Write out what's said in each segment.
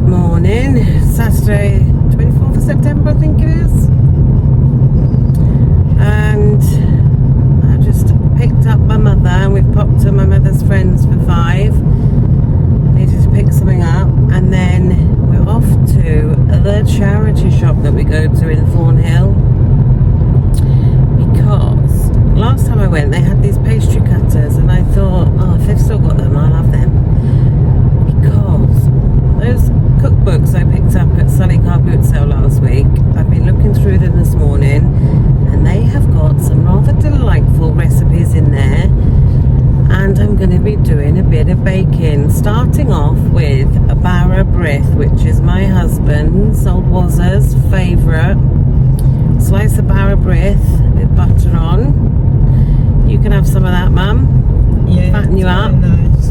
Morning, Saturday 24th of September I think it is, and I just picked up my mother and we've popped to my mother's friends for 5. Needed to pick something up, and then we're off to the charity shop that we go to in Thornhill, because last time I went they had these pastry cutters and I thought, oh, if they've still got them I'll have them, because those cookbooks I picked up at Sully Car Boot Sale last week, I've been looking through them this morning and they have got some rather delightful recipes in there, and I'm going to be doing a bit of baking, starting off with a barra brith, which is my husband's, old Wazza's favourite. Slice of barra brith with butter on. You can have some of that, Mum. Yeah, fatten you up. Nice.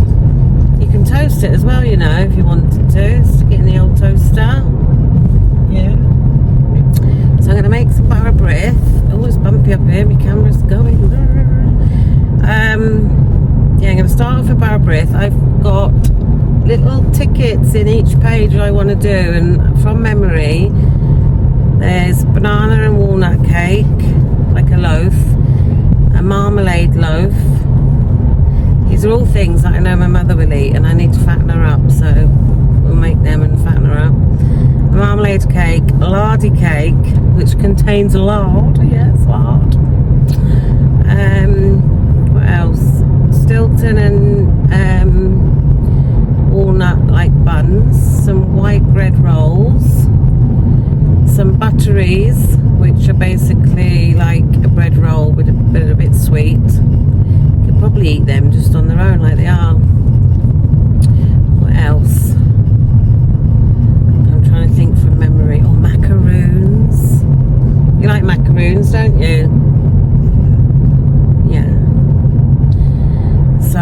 You can toast it as well, you know, if you wanted to. Stick it in the old toaster. Yeah. So I'm going to make some barra brith. Oh, it's bumpy up here. My camera's going. Yeah, I'm going to start off with barra brith. I've got little tickets in each page I want to do, and from memory, there's banana and walnut cake, like a loaf, a marmalade loaf. These are all things that I know my mother will eat, and I need to fatten her up, so we'll make them and fatten her up. A marmalade cake, a lardy cake, which contains lard. Yes, lard. What else? Stilton and walnut like buns, some white bread rolls, some butteries, which are basically like a bread roll with a bit sweet. You could probably eat them just on their own like they are. What else? I'm trying to think from memory. Oh, macaroons. You like macaroons, don't you? Yeah. So,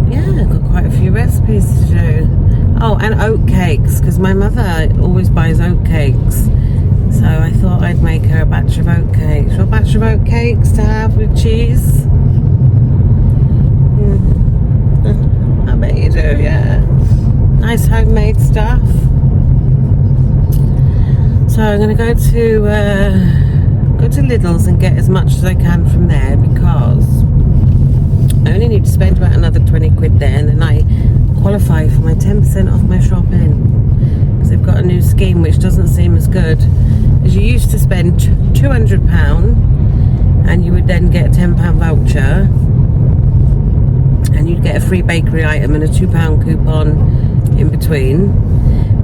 yeah, I've got quite a few recipes to do. Oh, and oat cakes, because my mother always buys oat cakes. So I thought I'd make her a batch of oat cakes. A batch of oat cakes to have with cheese. I bet you do, yeah. Nice homemade stuff. So I'm going to go to Lidl's and get as much as I can from there, because I only need to spend about another 20 quid there, and then I qualify for my 10% off my shopping, because they've got a new scheme which doesn't seem as good. As you used to spend £200 and you would then get a £10 voucher, and you'd get a free bakery item and a £2 coupon in between.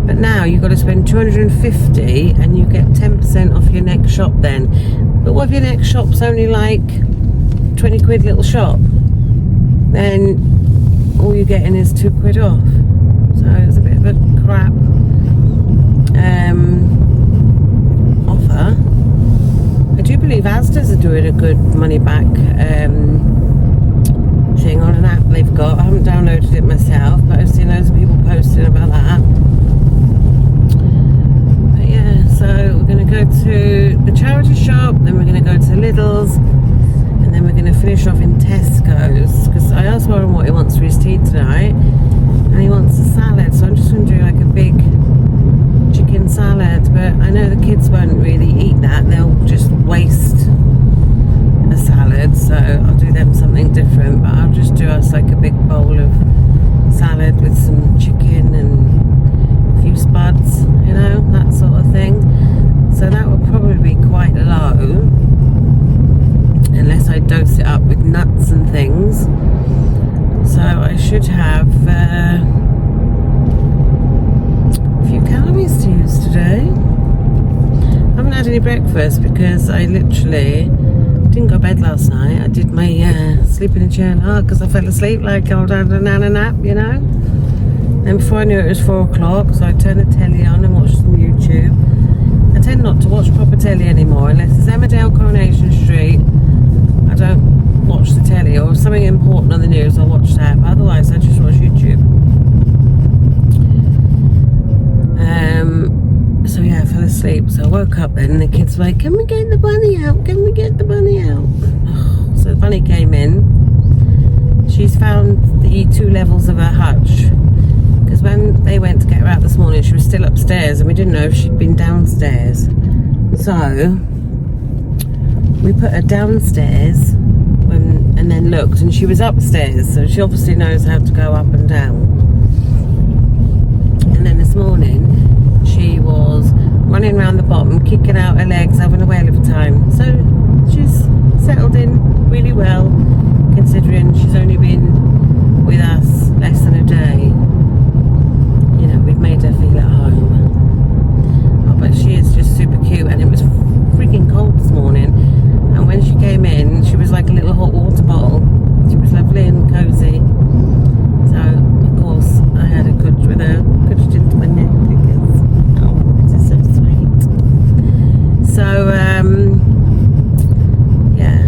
But now you've got to spend £250 and you get 10% off your next shop then. But what if your next shop's only like 20 quid little shop? Then all you're getting is 2 quid off. So it's a bit of a crap offer. I do believe Asda's are doing a good money back thing on an app they've got. I haven't downloaded it myself, but I've seen loads of people posting about that. But yeah, so we're going to go to the charity shop, then we're going to go to Lidl's, and then we're going to finish off in Tesco's, because I asked Warren what he wants for his tea tonight, and he wants a salad, so I'm just going to do like a big chicken salad, but I know the kids won't really eat that. They'll just waste a salad, so I'll do them something different, but I'll just do us like a big bowl of salad with some chicken and a few spuds, you know, that sort of thing. So that would probably be quite low, unless I dose it up with nuts and things. So I should have a few calories to use today. I haven't had any breakfast because I literally didn't go to bed last night. I did my sleep in a chair because I fell asleep like I had a nana nap, you know. And before I knew it was 4 o'clock, so I turned the telly on and watched some YouTube. I tend not to watch proper telly anymore unless it's Emmerdale, Coronation Street. I don't watch the telly, or something important on the news I'll watch that, but otherwise I just watch YouTube. So yeah, I fell asleep. So I woke up then and the kids were like, can we get the bunny out? Can we get the bunny out? So the bunny came in. She's found the 2 levels of her hutch. Because when they went to get her out this morning, she was still upstairs and we didn't know if she'd been downstairs. So we put her downstairs and then looked and she was upstairs. So she obviously knows how to go up and down. And then this morning, she was running around the bottom, kicking out her legs, having a whale of a time. So she's settled in really well, considering she's only been with us less than a day. You know, we've made her feel at home. Oh, but she is just super cute, and it was freaking cold this morning. And when she came in, she was like a little hot water bottle. She was lovely and cozy. So, of course, I had a good with her. Good into my neck because, oh, this is so sweet. So, yeah.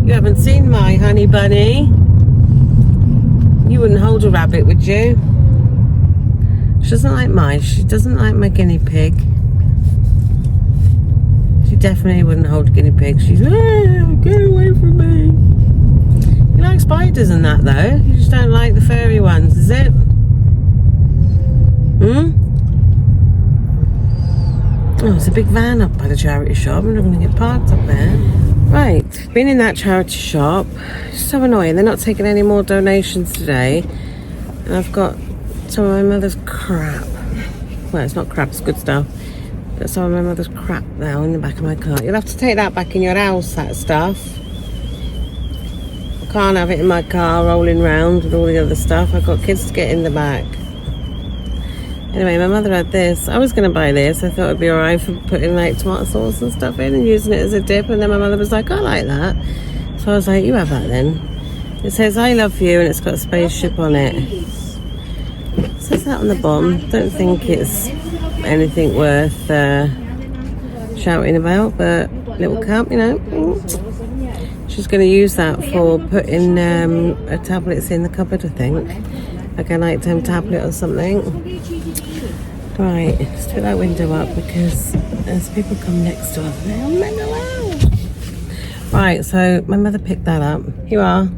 You haven't seen my honey bunny. You wouldn't hold a rabbit, would you? She doesn't like mice. She doesn't like my guinea pig. She definitely wouldn't hold a guinea pig. She's, get away from me. You like spiders and that though. You just don't like the furry ones, is it? Oh, it's a big van up by the charity shop. We're not going to get parked up there. Right, been in that charity shop. It's so annoying. They're not taking any more donations today. And I've got some of my mother's crap. Well, it's not crap, it's good stuff. Got some of my mother's crap now in the back of my car. You'll have to take that back in your house, that stuff. I can't have it in my car rolling round with all the other stuff. I've got kids to get in the back. Anyway, my mother had this. I was going to buy this. I thought it'd be alright for putting like tomato sauce and stuff in and using it as a dip. And then my mother was like, I like that. So I was like, you have that then. It says, I love you, and it's got a spaceship on it. It says that on the bottom. Don't think it's anything worth shouting about, but little cup, you know. She's going to use that for putting her tablets in the cupboard, I think. Like a nighttime tablet or something. Right, let's put that window up because as people come next to us, they'll mellow out. Right, so my mother picked that up. Here you are.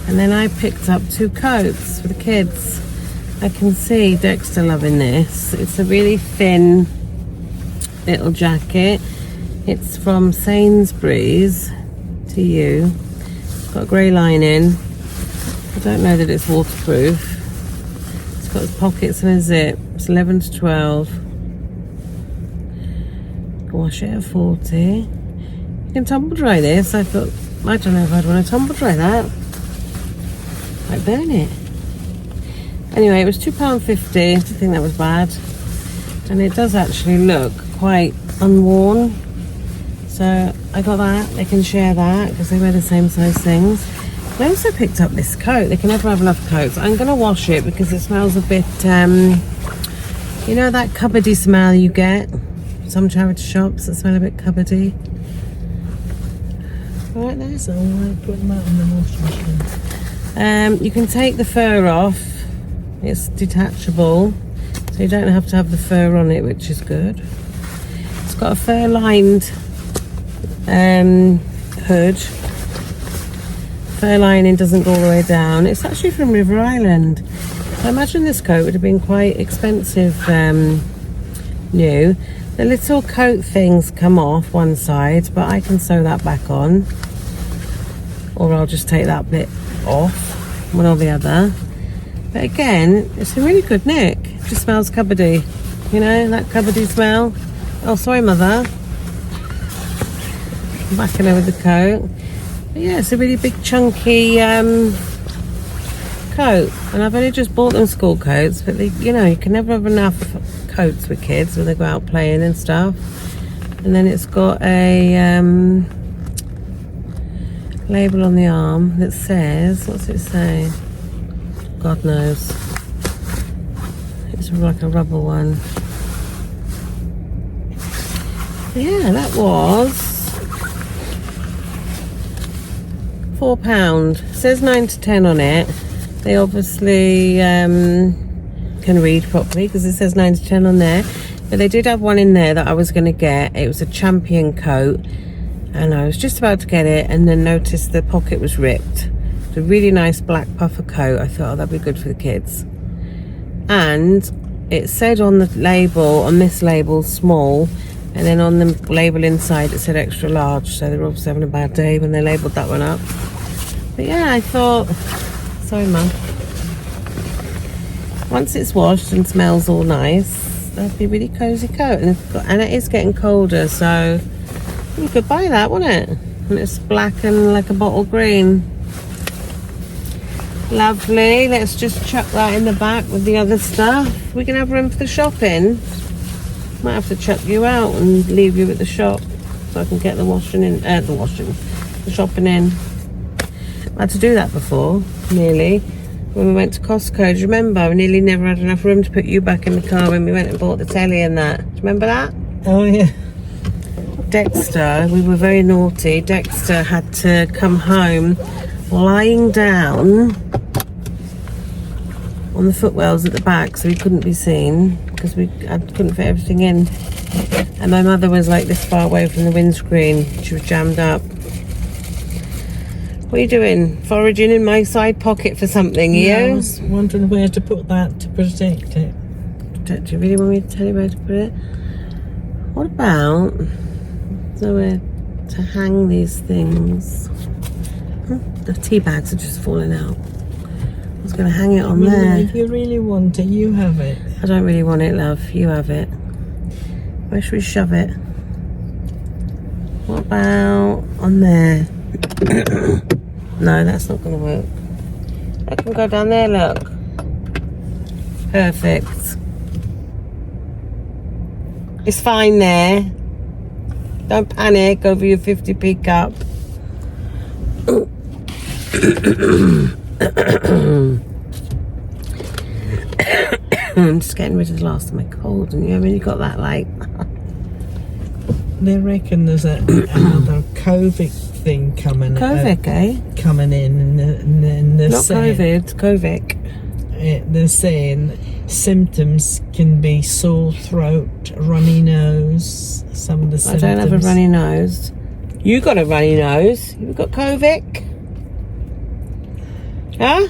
And then I picked up 2 coats for the kids. I can see Dexter loving this. It's a really thin little jacket. It's from Sainsbury's to you. It's got a grey lining. I don't know that it's waterproof. It's got pockets and a zip. It's 11 to 12. Wash it at 40. You can tumble dry this. I thought, I don't know if I'd want to tumble dry that. Might burn it. Anyway, it was £2.50. I didn't think that was bad. And it does actually look quite unworn. So I got that. They can share that because they wear the same size things. I also picked up this coat. They can never have enough coats. I'm going to wash it because it smells a bit, you know that cupboardy smell you get? Some charity shops that smell a bit cupboardy. Right there, so I put them out in the washing machine. You can take the fur off. It's detachable, so you don't have to have the fur on it, which is good. It's got a fur-lined hood. Fur lining doesn't go all the way down. It's actually from River Island. I imagine this coat would have been quite expensive new. The little coat things come off one side, but I can sew that back on. Or I'll just take that bit off, one or the other. But again, it's a really good knit. It just smells cupboardy. You know, that cupboardy smell. Oh, sorry, Mother. I'm backing her with the coat. But yeah, it's a really big chunky coat, and I've only just bought them school coats, but they, you know, you can never have enough coats with kids when they go out playing and stuff. And then it's got a label on the arm that says, what's it say? God knows. It's like a rubber one. Yeah, that was £4. It says 9 to 10 on it. They obviously can read properly, because it says 9 to 10 on there. But they did have one in there that I was going to get. It was a champion coat, and I was just about to get it, and then noticed the pocket was ripped. It's a really nice black puffer coat. I thought, oh, that'd be good for the kids. And it said on the label, on this label, small, and then on the label inside it said extra large. So they were obviously having a bad day when they labelled that one up. But yeah, I thought, sorry mum, once it's washed and smells all nice, that'd be a really cosy coat. And it is getting colder, so you could buy that, wouldn't it? And it's black and like a bottle green. Lovely. Let's just chuck that in the back with the other stuff. We can have room for the shopping. Might have to chuck you out and leave you at the shop so I can get the shopping in. I had to do that before, nearly. When we went to Costco, do you remember? We nearly never had enough room to put you back in the car when we went and bought the telly and that. Do you remember that? Oh, yeah. Dexter, we were very naughty. Dexter had to come home lying down on the footwells at the back so he couldn't be seen, because I couldn't fit everything in. And my mother was like this far away from the windscreen. She was jammed up. What are you doing? Foraging in my side pocket for something, Yeah, you? I was wondering where to put that to protect it. Do you really want me to tell you where to put it? What about somewhere to hang these things? The tea bags are just falling out. I was going to hang it on there. If you really want it, you have it. I don't really want it, love. You have it. Where should we shove it? What about on there? No, that's not going to work. That can go down there, look. Perfect. It's fine there. Don't panic over your 50p cup. I'm just getting rid of the last of my cold, and you haven't really got that, like. They reckon there's another COVID thing coming. Covid, eh? Coming in, and they're Not saying, COVID, Covic. They're saying symptoms can be sore throat, runny nose. Some of the symptoms. I don't have a runny nose. You got a runny nose. You've got Covic. Huh?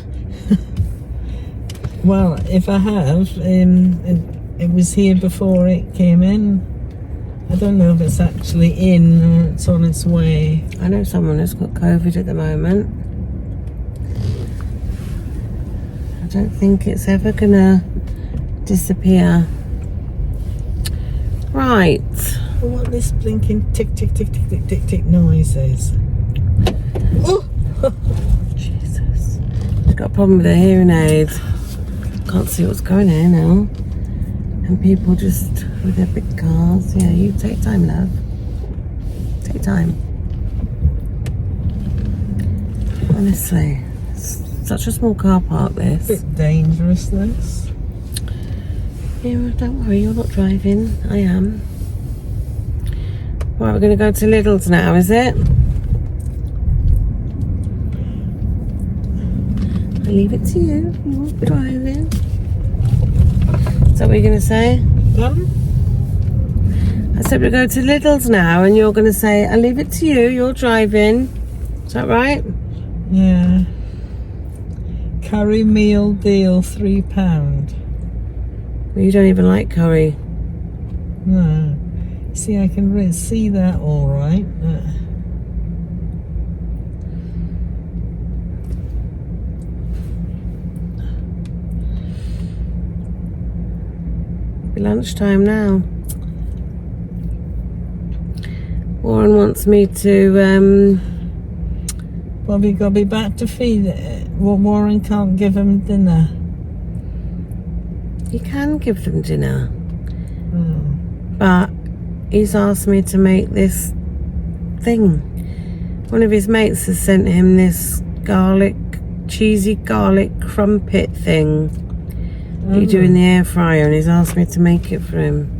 Well, if I have, it was here before it came in. I don't know if it's actually in or it's on its way. I know someone who's got COVID at the moment. I don't think it's ever gonna disappear. Right. Well, what this blinking tick tick tick tick tick tick tick noise is? Oh! Jesus. She's got a problem with her hearing aid. Can't see what's going on now. And people just with their big cars. Yeah, you take time, love. Take time. Honestly, it's such a small car park, this. Bit dangerous, this. Yeah, well, don't worry, you're not driving. I am. Right, we're going to go to Lidl's now, is it? I leave it to you. You're driving. Is that what you're going to say? I said we're going to Lidl's now, and you're going to say, I leave it to you. You're driving. Is that right? Yeah. Curry meal deal, £3. Well, you don't even like curry. No. See, I can see that all right. It's lunchtime now. Warren wants me to, Bobby got to be back to feed it. Warren can't give him dinner. you can give them dinner. Oh. But he's asked me to make this thing. One of his mates has sent him this cheesy garlic crumpet thing that you do in the air fryer, and he's asked me to make it for him.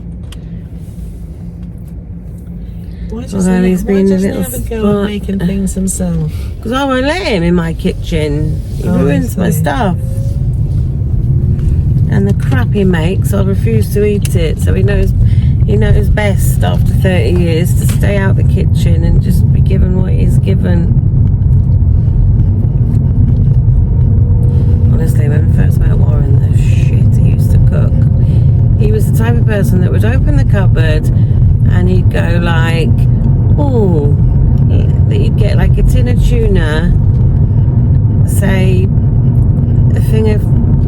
Although he's been a little never go at making things himself? Because I won't let him in my kitchen. He ruins my stuff. and the crap he makes, I refuse to eat it. So he knows best after 30 years to stay out the kitchen and just be given what he's given. Honestly, when we first met Warren, the shit he used to cook. He was the type of person that would open the cupboard and he'd go like, oh, that you'd get like a tin of tuna, say a thing of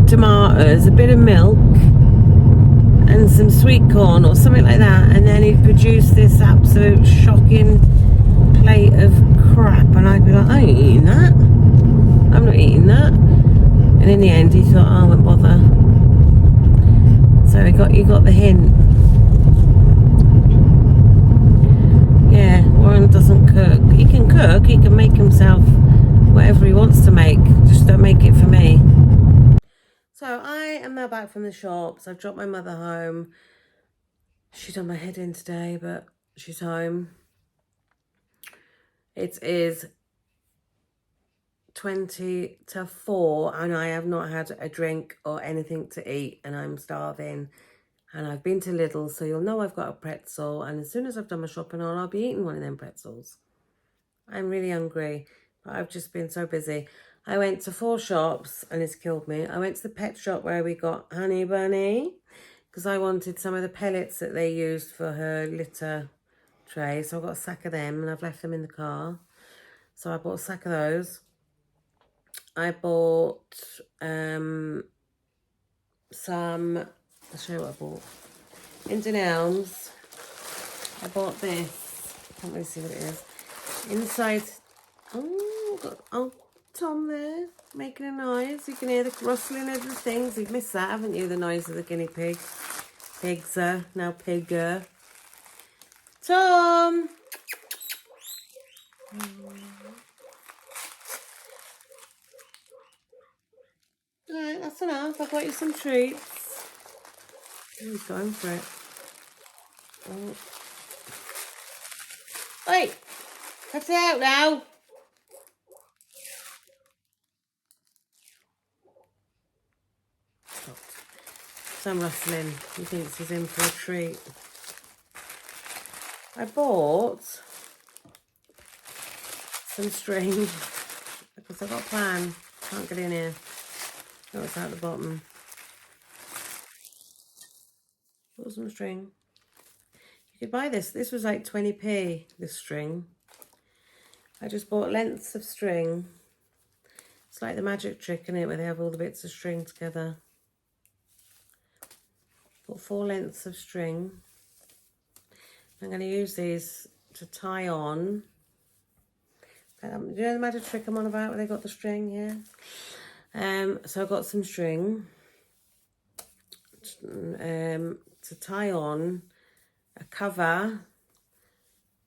tomatoes, a bit of milk, and some sweet corn or something like that, and then he'd produce this absolute shocking plate of crap, and I'd be like, I ain't eating that. I'm not eating that. And in the end, he thought, oh, I won't bother. So you got the hint. Yeah, Warren doesn't cook. He can cook. He can make himself whatever he wants to make. Just don't make it for me. So I am now back from the shops. I've dropped my mother home. She's on my head in today, but she's home. It is 20 to 4 and I have not had a drink or anything to eat and I'm starving. And I've been to Lidl, so you'll know I've got a pretzel. And as soon as I've done my shopping on, I'll be eating one of them pretzels. I'm really hungry, but I've just been so busy. I went to 4 shops and it's killed me. I went to the pet shop where we got Honey Bunny because I wanted some of the pellets that they used for her litter tray. So I got a sack of them and I've left them in the car. So I bought a sack of those. I bought some, I'll show you what I bought. In Elms, I bought this. Can't really see what it is. Inside, oh, Tom there making a noise. You can hear the rustling of the things. You've missed that, haven't you? The noise of the guinea pig. Pigser, now pigger. Tom! Right, that's enough. I've got you some treats. He's going for it. Oh. Oi! Cut it out now! Some rustling. He thinks he's in for a treat. I bought some string because I've got a plan. Can't get in here. Oh, it's out the bottom. Bought some string. You could buy this. This was like 20p, this string. I just bought lengths of string. It's like the magic trick, isn't it, where they have all the bits of string together. Got 4 lengths of string. I'm going to use these to tie on. Do you know the magic trick I'm on about where they got the string here? So I've got some string to tie on a cover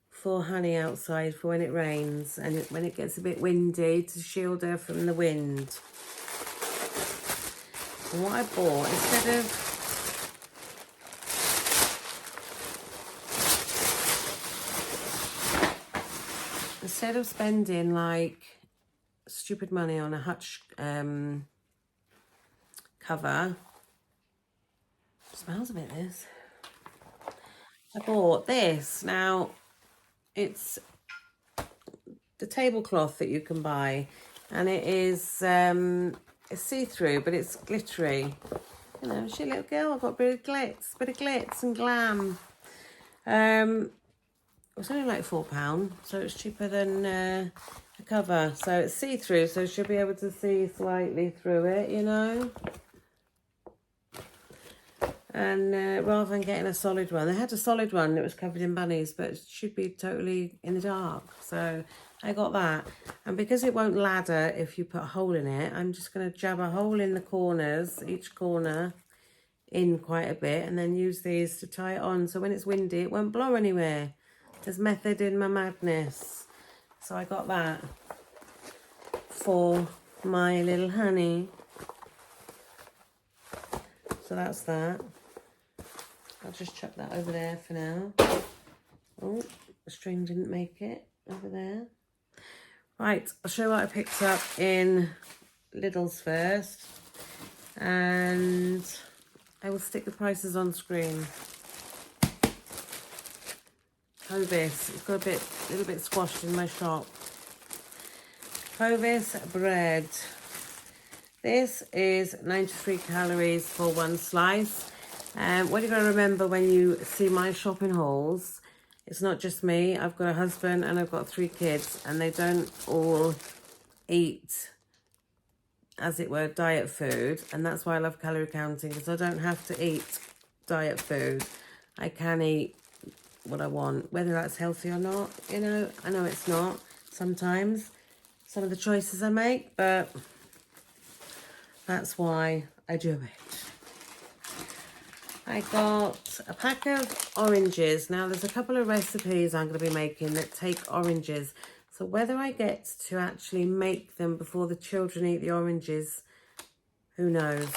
for Honey outside for when it rains and when it gets a bit windy to shield her from the wind. And what I bought, instead of spending like stupid money on a hutch cover, smells a bit this. I bought this. Now it's the tablecloth that you can buy, and it is it's see-through, but it's glittery. You know, she a little girl. I've got a bit of glitz and glam. It was only like £4, so it's cheaper than a cover. So it's see-through, so she'll be able to see slightly through it, you know. And rather than getting a solid one, they had a solid one that was covered in bunnies, but it should be totally in the dark. So I got that. And because it won't ladder if you put a hole in it, I'm just going to jab a hole in the corners, each corner in quite a bit, and then use these to tie it on. So when it's windy, it won't blow anywhere. There's method in my madness. So I got that for my little honey. So that's that. I'll just chuck that over there for now. Oh, the string didn't make it over there. Right, I'll show you what I picked up in Lidl's first. And I will stick the prices on screen. Hovis, it's got a little bit squashed in my shop. Hovis bread. This is 93 calories for one slice. What you're going to remember when you see my shopping hauls, it's not just me. I've got a husband and I've got 3 kids, and they don't all eat, as it were, diet food. And that's why I love calorie counting, because I don't have to eat diet food. I can eat what I want, whether that's healthy or not. You know, I know it's not sometimes, some of the choices I make, but that's why I do it. I got a pack of oranges. Now, there's a couple of recipes I'm going to be making that take oranges. So whether I get to actually make them before the children eat the oranges, who knows.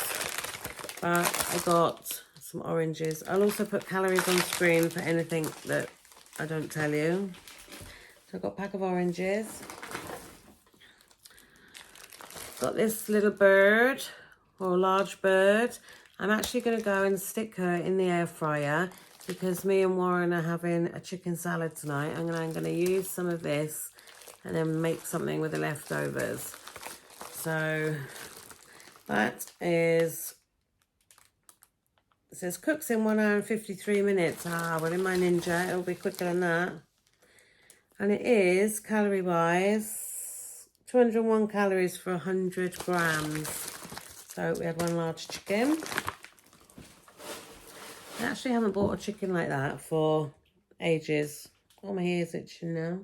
But I got some oranges. I'll also put calories on screen for anything that I don't tell you. So I've got a pack of oranges. Got this little bird, or large bird. I'm actually going to go and stick her in the air fryer because me and Warren are having a chicken salad tonight. I'm going to use some of this and then make something with the leftovers. So that is, it says cooks in 1 hour and 53 minutes. Ah, well, in my Ninja, it'll be quicker than that. And it is, calorie-wise, 201 calories for 100 grams. So we had 1 large chicken. I actually haven't bought a chicken like that for ages. Oh, my ear's itching now.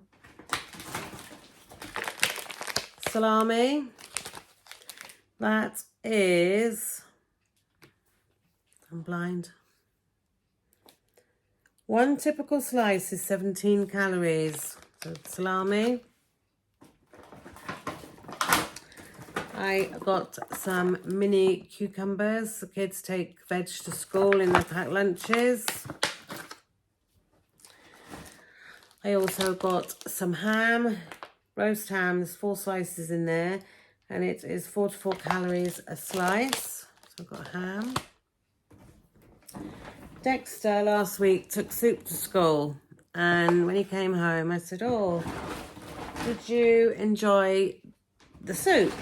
Salami. That is, I'm blind. 1 typical slice is 17 calories. So salami. I got some mini cucumbers. The kids take veg to school in their packed lunches. I also got some ham, roast ham. There's 4 slices in there, and it is 44 calories a slice. So I've got ham. Dexter last week took soup to school, and when he came home, I said, "Oh, did you enjoy the soup?"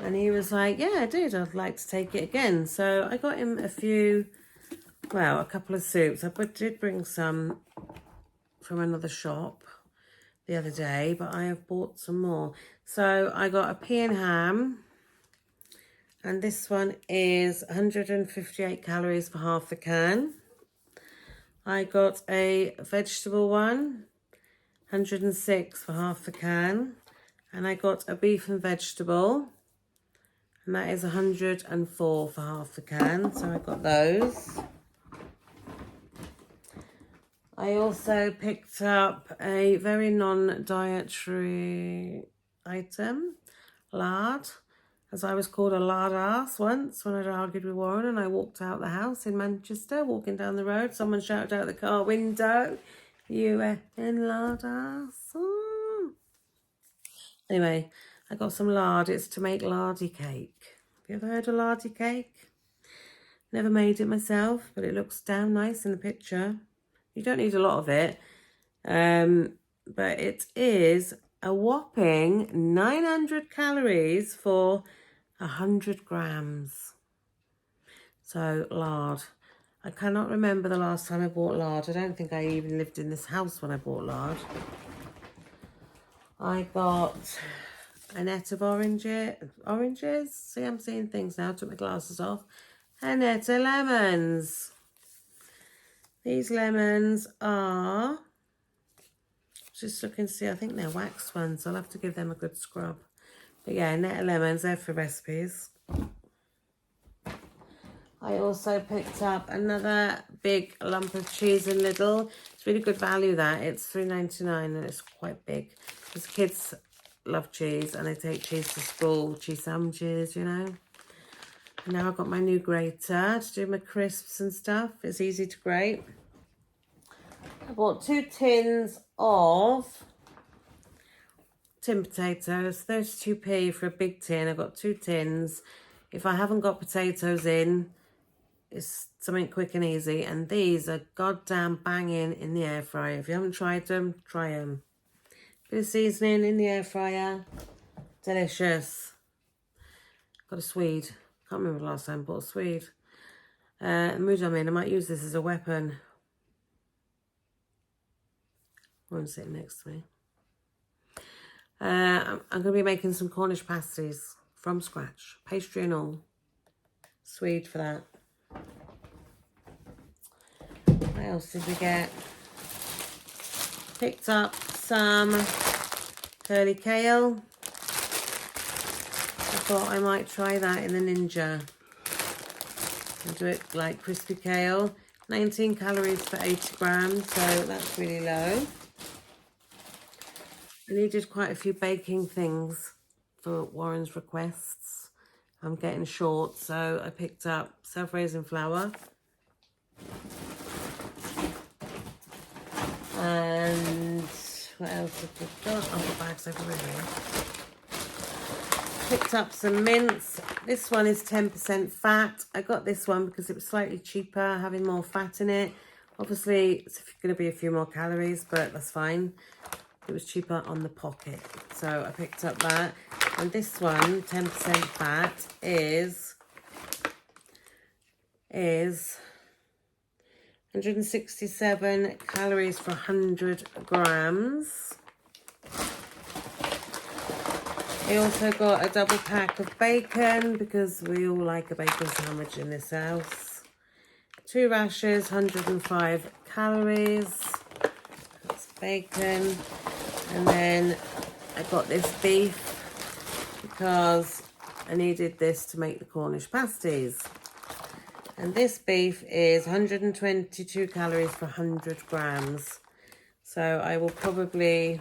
And he was like, "Yeah, I did. I'd like to take it again." So I got him a couple of soups. I did bring some from another shop the other day, but I have bought some more. So I got a pea and ham, and this one is 158 calories for half the can. I got a vegetable one, 106 for half the can, and I got a beef and vegetable, and that is 104 for half the can. So I got those. I also picked up a very non-dietary item, lard, as I was called a lard ass once when I'd argued with Warren and I walked out the house in Manchester, walking down the road. Someone shouted out the car window, "You in lard ass?" Oh. Anyway, I got some lard. It's to make lardy cake. Have you ever heard of lardy cake? Never made it myself, but it looks damn nice in the picture. You don't need a lot of it, but it is a whopping 900 calories for 100 grams. So lard. I cannot remember the last time I bought lard. I don't think I even lived in this house when I bought lard. I got a net of oranges. See, I'm seeing things now. I took my glasses off. A net of lemons. These lemons are, just looking to see, I think they're waxed ones. I'll have to give them a good scrub. But yeah, net of lemons, they're for recipes. I also picked up another big lump of cheese in Lidl. It's really good value, that. It's £3.99 and it's quite big. Because kids love cheese and they take cheese to school, cheese sandwiches, you know. And now I've got my new grater to do my crisps and stuff. It's easy to grate. I bought 2 tins of tin potatoes, 32p for a big tin. I've got 2 tins. If I haven't got potatoes in, It's something quick and easy. And these are goddamn banging in the air fryer. If you haven't tried them, try them. Bit of seasoning in the air fryer. Delicious. Got a Swede. Can't remember the last time I bought a Swede. The mood I'm in, I might use this as a weapon. One sitting next to me. I'm going to be making some Cornish pasties from scratch. Pastry and all. Swede for that. What else did we get? Picked up some curly kale. I thought I might try that in the Ninja. And do it like crispy kale. 19 calories for 80 grams, so that's really low. I needed quite a few baking things for Warren's requests. I'm getting short, so I picked up self-raising flour. And what else have we got? Oh, the bag's over here. Picked up some mince. This one is 10% fat. I got this one because it was slightly cheaper, having more fat in it. Obviously, it's going to be a few more calories, but that's fine. It was cheaper on the pocket, so I picked up that. And this one, 10% fat, is 167 calories for 100 grams. I also got a double pack of bacon because we all like a bacon sandwich in this house. 2 rashers, 105 calories. That's bacon. And then I got this beef because I needed this to make the Cornish pasties. And this beef is 122 calories for 100 grams. So I will probably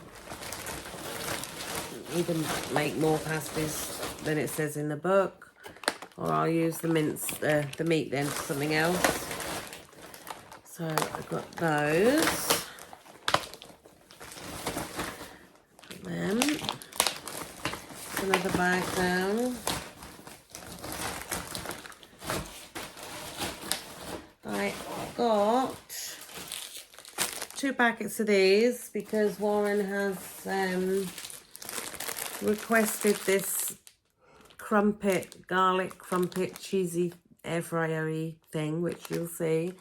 either make more pasties than it says in the book, or I'll use the the meat then for something else. So I got those. Them. Another bag down. I got 2 packets of these because Warren has requested this garlic crumpet cheesy air fryer-y thing, which you'll see.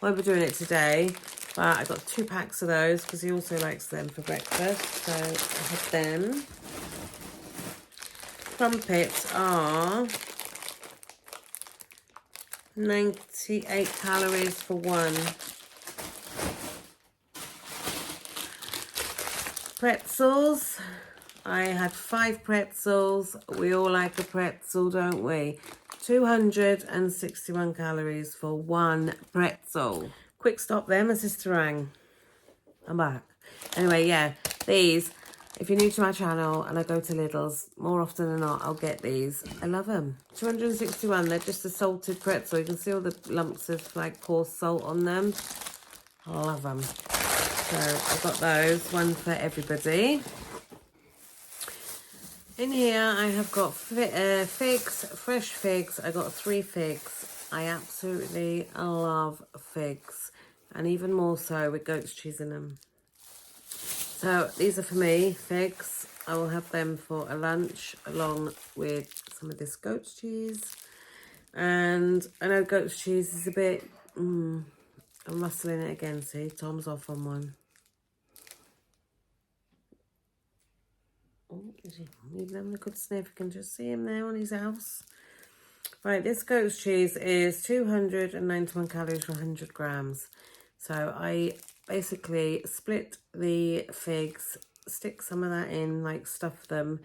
Won't be doing it today, but I got 2 packs of those because he also likes them for breakfast, so I have them. Crumpets are 98 calories for 1. Pretzels. I had 5 pretzels. We all like a pretzel, don't we? 261 calories for 1 pretzel. Quick stop there, my sister rang. I'm back. Anyway, yeah, these, if you're new to my channel and I go to Lidl's, more often than not, I'll get these. I love them. 261, they're just a salted pretzel. You can see all the lumps of like coarse salt on them. I love them. So I got those, one for everybody. In here I have got figs, fresh figs. I got 3 figs. I absolutely love figs, and even more so with goat's cheese in them. So these are for me, figs. I will have them for a lunch along with some of this goat's cheese. And I know goat's cheese is a bit, I'm rustling it again, see, Tom's off on one. Oh, even having a good sniff, you can just see him there on his house. Right, this goat's cheese is 291 calories for 100 grams. So I basically split the figs, stick some of that in, like stuff them,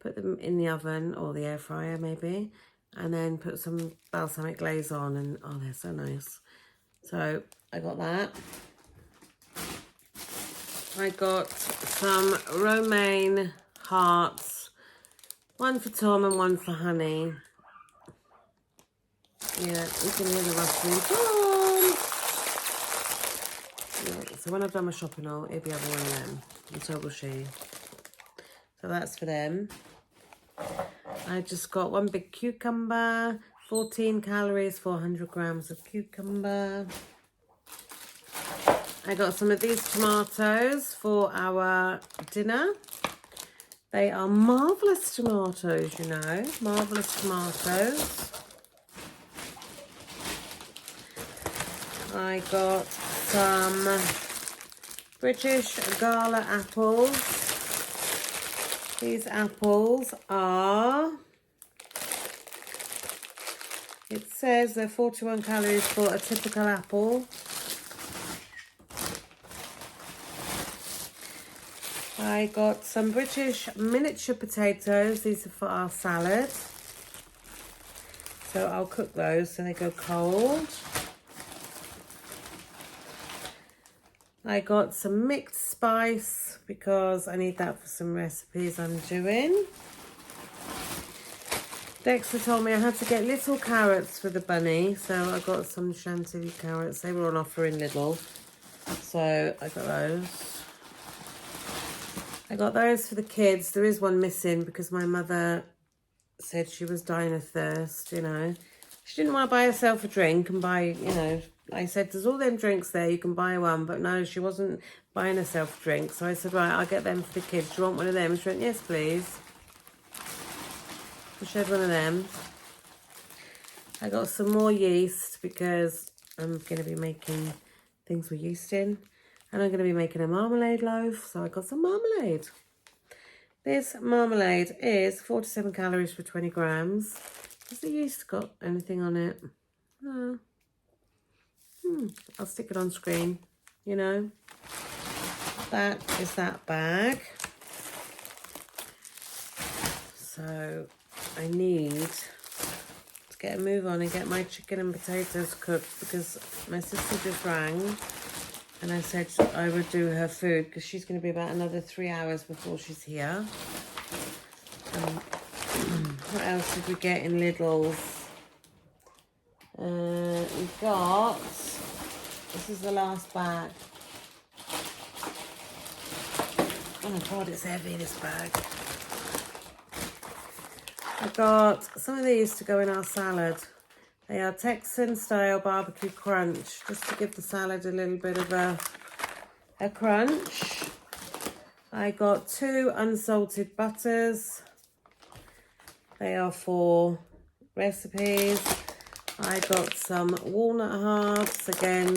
put them in the oven or the air fryer maybe, and then put some balsamic glaze on, and oh, they're so nice. So I got that. I got some romaine hearts, one for Tom and one for Honey. Yeah, you can hear the rustling. Tom! Yeah, so when I've done my shopping haul, he'll be having one of them, and so will she. So that's for them. I just got 1 big cucumber, 14 calories, 400 grams of cucumber. I got some of these tomatoes for our dinner. They are marvellous tomatoes, you know, marvellous tomatoes. I got some British Gala apples. These apples are, it says they're 41 calories for a typical apple. I got some British miniature potatoes. These are for our salad. So I'll cook those so they go cold. I got some mixed spice because I need that for some recipes I'm doing. Dexter told me I had to get little carrots for the bunny, so I got some chantilly carrots. They were on offer in Lidl, so I got those. I got those for the kids. There is one missing because my mother said she was dying of thirst, you know. She didn't want to buy herself a drink and buy, you know, I said, there's all them drinks there, you can buy one. But no, she wasn't buying herself a drink. So I said, right, I'll get them for the kids. Do you want one of them? She went, yes, please. So she had one of them. I got some more yeast because I'm going to be making things with yeast in. And I'm going to be making a marmalade loaf. So I got some marmalade. This marmalade is 47 calories for 20 grams. Has the yeast got anything on it? No. I'll stick it on screen, you know. That is that bag. So I need to get a move on and get my chicken and potatoes cooked because my sister just rang and I said I would do her food because she's going to be about another 3 hours before she's here. What else did we get in Lidl's? We got, this is the last bag. Oh my God, it's heavy, this bag. I got some of these to go in our salad. They are Texan style barbecue crunch, just to give the salad a little bit of a crunch. I got 2 unsalted butters. They are for recipes. I got some walnut halves, again,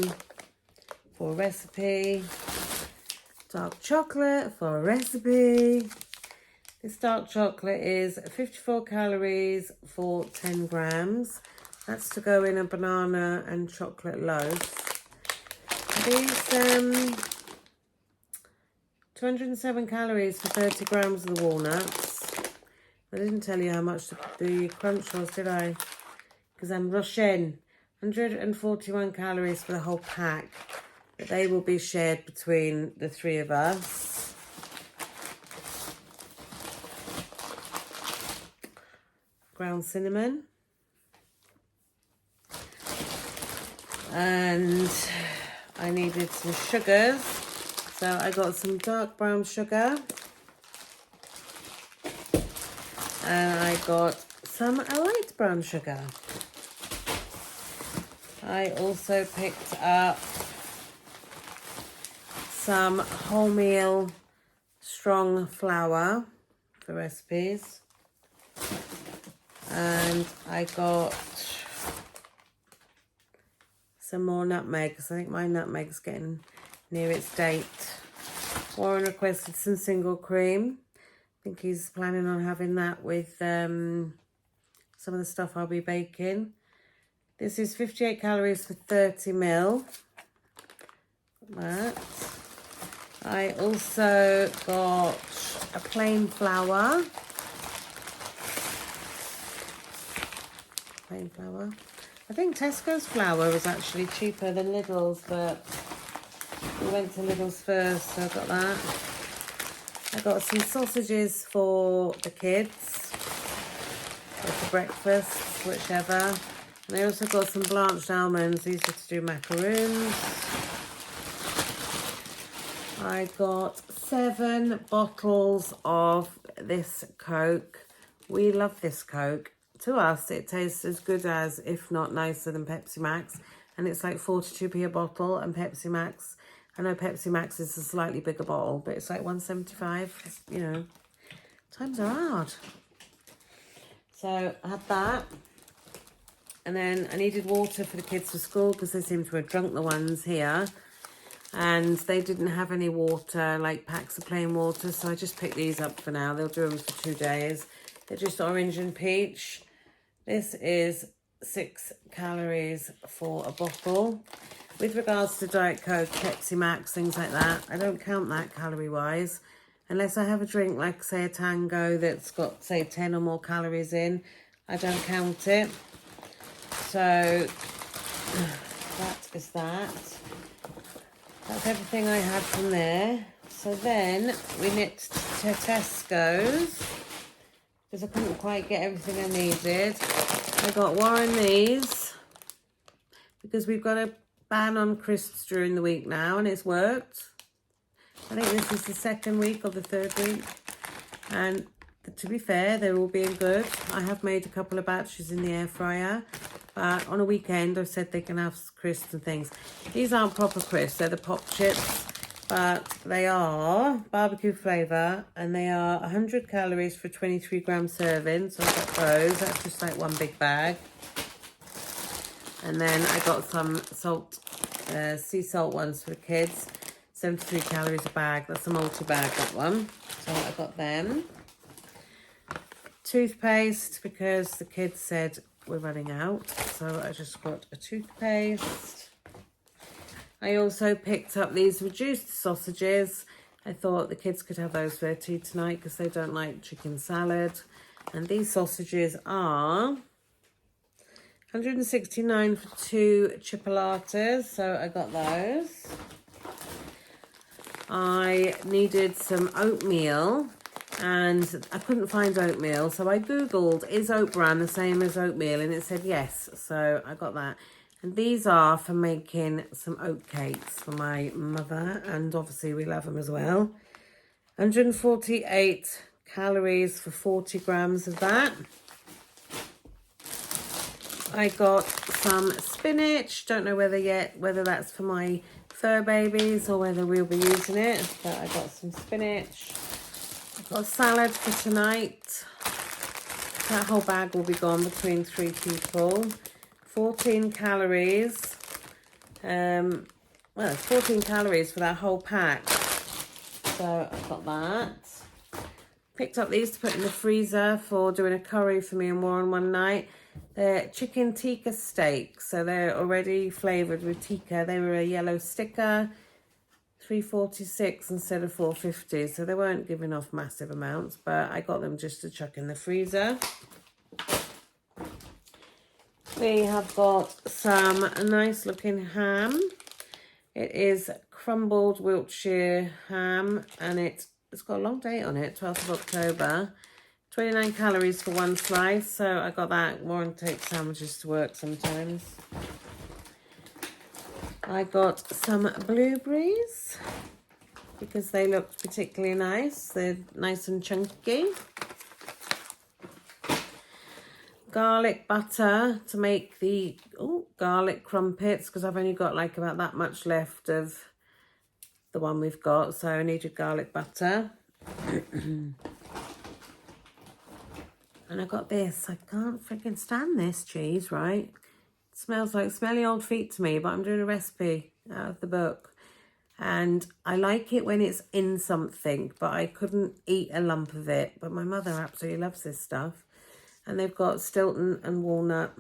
for a recipe. Dark chocolate for a recipe. This dark chocolate is 54 calories for 10 grams. That's to go in a banana and chocolate loaf. These 207 calories for 30 grams of the walnuts. I didn't tell you how much the crunch was, did I? Because I'm rushing. 141 calories for the whole pack. But they will be shared between the 3 of us. Ground cinnamon. And I needed some sugars. So I got some dark brown sugar. And I got some light brown sugar. I also picked up some wholemeal strong flour for recipes. And I got some more nutmegs. I think my nutmeg's getting near its date. Warren requested some single cream. I think he's planning on having that with some of the stuff I'll be baking. This is 58 calories for 30 ml. That. I also got a plain flour. Plain flour. I think Tesco's flour was actually cheaper than Lidl's, but we went to Lidl's first, so I got that. I got some sausages for the kids, or for breakfast, whichever. And I also got some blanched almonds. These are to do macaroons. I got 7 bottles of this Coke. We love this Coke. to us, it tastes as good as, if not nicer than Pepsi Max. And it's like 42p a bottle, and Pepsi Max, I know Pepsi Max is a slightly bigger bottle, but it's like 175, you know, times are hard. So I had that. And then I needed water for the kids for school because they seem to have drunk the ones here. And they didn't have any water, like packs of plain water. So I just picked these up for now. They'll do them for 2 days. They're just orange and peach. This is 6 calories for a bottle. With regards to Diet Coke, Pepsi Max, things like that, I don't count that calorie-wise. Unless I have a drink like, say, a Tango that's got, say, 10 or more calories in, I don't count it. So that is that. That's everything I had from there. So then we nipped to Tesco's because I couldn't quite get everything I needed. I got Warren these because we've got a ban on crisps during the week now, and it's worked. I think this is the 2nd week or the 3rd week, and to be fair, they're all being good. I have made a couple of batches in the air fryer, but on a weekend I've said they can have crisps and things. These aren't proper crisps, they're the pop chips, but they are barbecue flavour, and they are 100 calories for a 23 gram serving. So I got those. That's just like one big bag. And then I got some salt, sea salt ones for the kids. 73 calories a bag. That's a multi-bag, that one. So I got them. Toothpaste, because the kids said we're running out. So I just got a toothpaste. I also picked up these reduced sausages. I thought the kids could have those for their tea tonight because they don't like chicken salad. And these sausages are 169 for 2 chipolatas, so I got those. I needed some oatmeal, and I couldn't find oatmeal, so I googled, is oat bran the same as oatmeal? And it said yes, so I got that. And these are for making some oat cakes for my mother, and obviously we love them as well. 148 calories for 40 grams of that. I got some spinach. Don't know whether that's for my fur babies or whether we'll be using it, but I got some spinach. I've got a salad for tonight. That whole bag will be gone between 3 people. 14 calories. Well, it's 14 calories for that whole pack. So I've got that. Picked up these to put in the freezer for doing a curry for me and Warren one night. They're chicken tikka steaks, so they're already flavoured with tikka. They were a yellow sticker, $3.46 instead of $4.50, so they weren't giving off massive amounts, but I got them just to chuck in the freezer. We have got some nice looking ham. It is Crumbled Wiltshire Ham, and it's got a long date on it, 12th of October. 29 calories for 1 slice, so I got that. Warren takes sandwiches to work sometimes. I got some blueberries because they looked particularly nice. They're nice and chunky. Garlic butter to make the garlic crumpets, because I've only got like about that much left of the one we've got, so I needed garlic butter. And I got this. I can't freaking stand this cheese, right? It smells like smelly old feet to me, but I'm doing a recipe out of the book. And I like it when it's in something, but I couldn't eat a lump of it. But my mother absolutely loves this stuff. And they've got Stilton and walnut,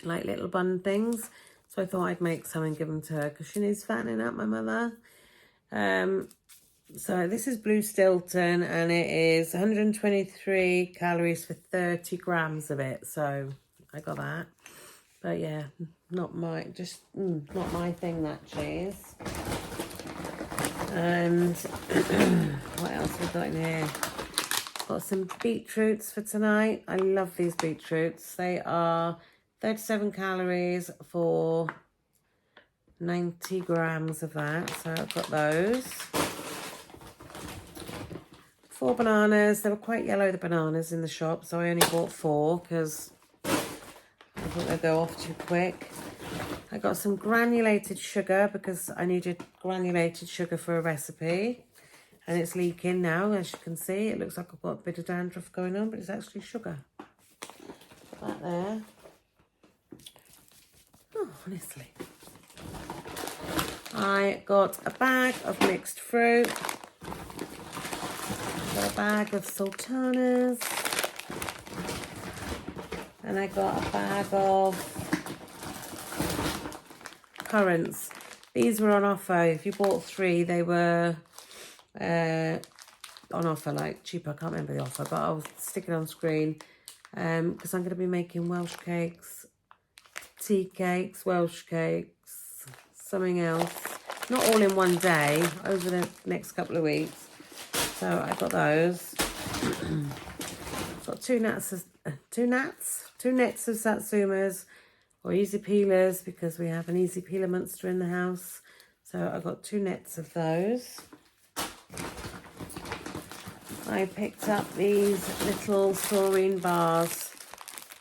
like little bun things. So I thought I'd make some and give them to her because she needs fattening up, my mother. So this is blue Stilton, and it is 123 calories for 30 grams of it. So I got that. But yeah, not my thing, that cheese. And what else we got in here? Got some beetroots for tonight. I love these beetroots. They are 37 calories for 90 grams of that. So I've got those. 4 bananas. They were quite yellow, the bananas in the shop, so I only bought 4 because I thought they'd go off too quick. I got some granulated sugar because I needed granulated sugar for a recipe. And it's leaking now, as you can see. It looks like I've got a bit of dandruff going on, but it's actually sugar. Put that there. Oh, honestly. I got a bag of mixed fruit. Got a bag of sultanas. And I got a bag of currants. These were on offer. If you bought 3, they were on offer, like cheaper. I can't remember the offer, but I'll stick it on screen because I'm going to be making Welsh cakes, tea cakes, Welsh cakes, something else. Not all in one day, over the next couple of weeks. So I got those. Got 2 nets of satsumas or easy peelers because we have an easy peeler monster in the house. So I got 2 nets of those. I picked up these little saurine bars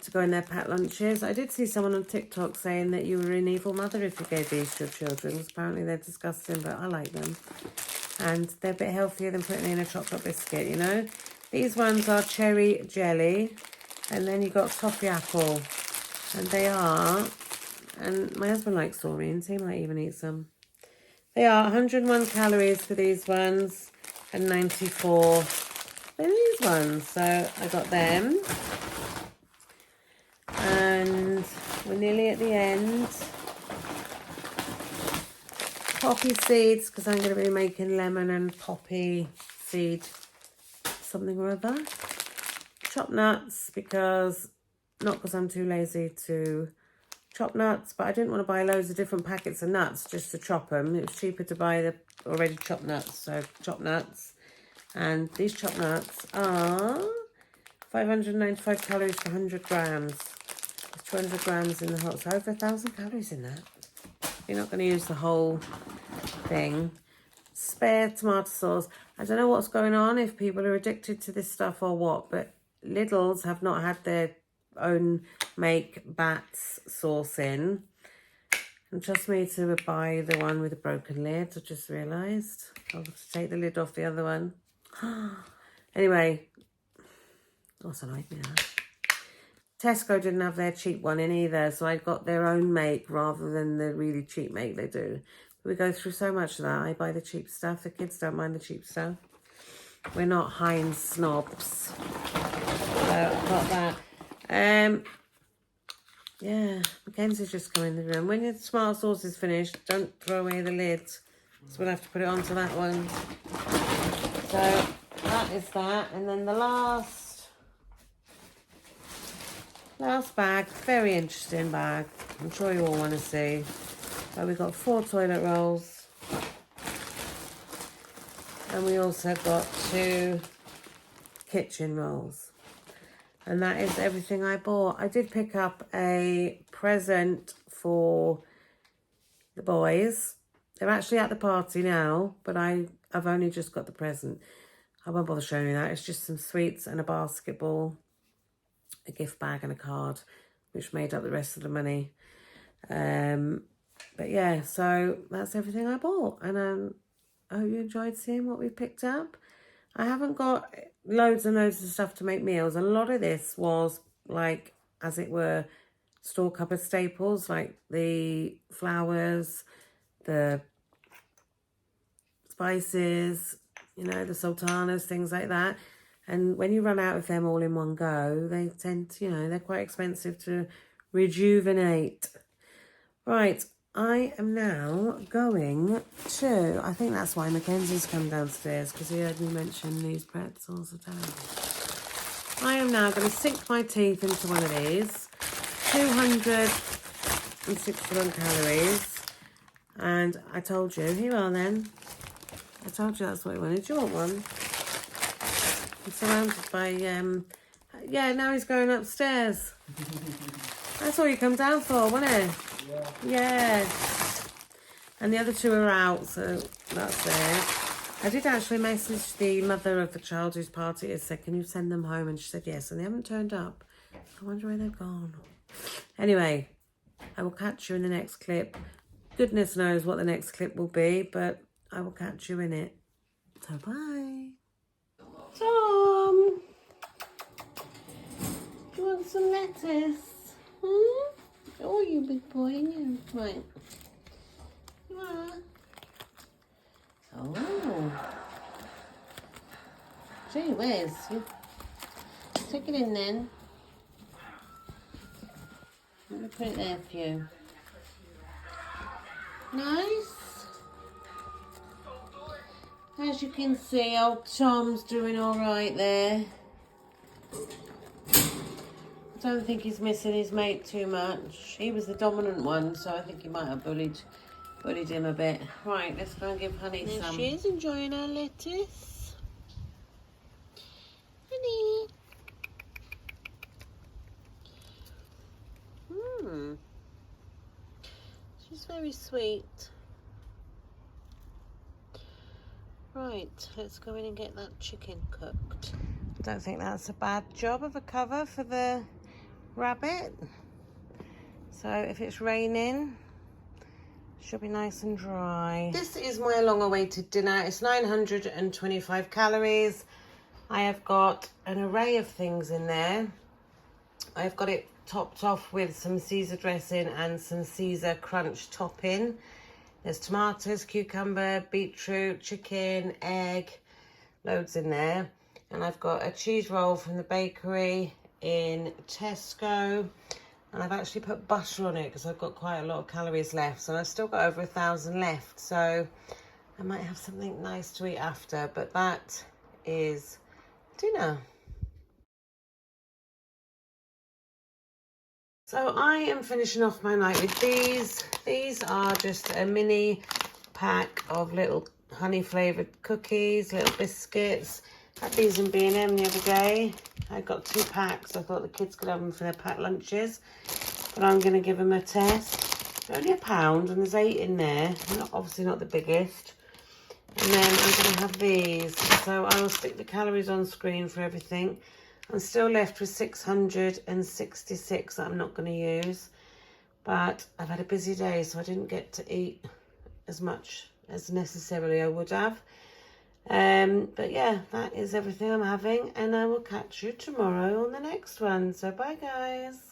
to go in their packed lunches. I did see someone on TikTok saying that you were an evil mother if you gave these to your children. Apparently they're disgusting, but I like them. And they're a bit healthier than putting in a chocolate biscuit, you know. These ones are cherry jelly. And then you got toffee apple. And they are, and my husband likes saurines, he might even eat some. They are 101 calories for these ones and 94 for these ones. So I got them. And we're nearly at the end. Poppy seeds, because I'm going to be making lemon and poppy seed something or other. Chopped nuts, not because I'm too lazy to chop nuts, but I didn't want to buy loads of different packets of nuts just to chop them. It was cheaper to buy the already chopped nuts, so chopped nuts. And these chopped nuts are 595 calories for 100 grams. There's 200 grams in the whole, so over 1,000 calories in that. You're not going to use the whole thing. Spare tomato sauce. I don't know what's going on, if people are addicted to this stuff or what, but Lidl's have not had their own make Bats sauce in. And trust me to buy the one with the broken lid. I just realised I'll have to take the lid off the other one. Anyway, also annoyed me now. Tesco didn't have their cheap one in either, so I got their own make rather than the really cheap make they do. We go through so much of that. I buy the cheap stuff. The kids don't mind the cheap stuff. We're not Heinz snobs. So I've got that. Yeah, Mackenzie's just come in the room. When your tomato sauce is finished, don't throw away the lid. So we'll have to put it onto that one. So that is that. And then the last bag, very interesting bag. I'm sure you all want to see. So we got 4 toilet rolls. And we also got 2 kitchen rolls. And that is everything I bought. I did pick up a present for the boys. They're actually at the party now, but I've only just got the present. I won't bother showing you that. It's just some sweets and a basketball, a gift bag and a card, which made up the rest of the money. But yeah, so that's everything I bought. And I hope you enjoyed seeing what we picked up. I haven't got loads and loads of stuff to make meals. A lot of this was like, as it were, store cupboard staples, like the flours, the spices, you know, the sultanas, things like that. And when you run out of them all in one go, they tend to, you know, they're quite expensive to rejuvenate. Right, I am now going to, I think that's why Mackenzie's come downstairs, because he heard me mention these pretzels are terrible. I am now going to sink my teeth into one of these. 261 calories. And I told you, here you are then. I told you that's what I wanted. Do you want one? I'm surrounded by, yeah, now he's going upstairs. That's all you come down for, wasn't it? Yeah. And the other 2 are out, so that's it. I did actually message the mother of the child whose party it is, said, can you send them home? And she said yes, and they haven't turned up. I wonder where they've gone. Anyway, I will catch you in the next clip. Goodness knows what the next clip will be, but I will catch you in it. So bye. Tom, do you want some lettuce? Hmm? Oh, you big boy, you. Right. You are. Oh. Gee whiz. You take it in then. Let me put it there for you. Nice. As you can see, old Tom's doing all right there. I don't think he's missing his mate too much. He was the dominant one, so I think he might have bullied him a bit. Right, let's go and give Honey some. There she is, enjoying her lettuce. Honey. She's very sweet. Right, let's go in and get that chicken cooked. Don't think that's a bad job of a cover for the rabbit. So if it's raining, it should be nice and dry. This is my long-awaited dinner. It's 925 calories. I have got an array of things in there. I've got it topped off with some Caesar dressing and some Caesar crunch topping. There's tomatoes, cucumber, beetroot, chicken, egg, loads in there. And I've got a cheese roll from the bakery in Tesco. And I've actually put butter on it because I've got quite a lot of calories left. So I've still got over 1,000 left. So I might have something nice to eat after. But that is dinner. So I am finishing off my night with these. These are just a mini pack of little honey flavoured cookies, little biscuits. Had these in B&M the other day. I got 2 packs. I thought the kids could have them for their packed lunches. But I'm going to give them a test. They're only £1 and there's 8 in there. Obviously not the biggest. And then I'm going to have these. So I will stick the calories on screen for everything. I'm still left with 666 that I'm not going to use. But I've had a busy day, so I didn't get to eat as much as necessarily I would have. But yeah, that is everything I'm having. And I will catch you tomorrow on the next one. So bye, guys.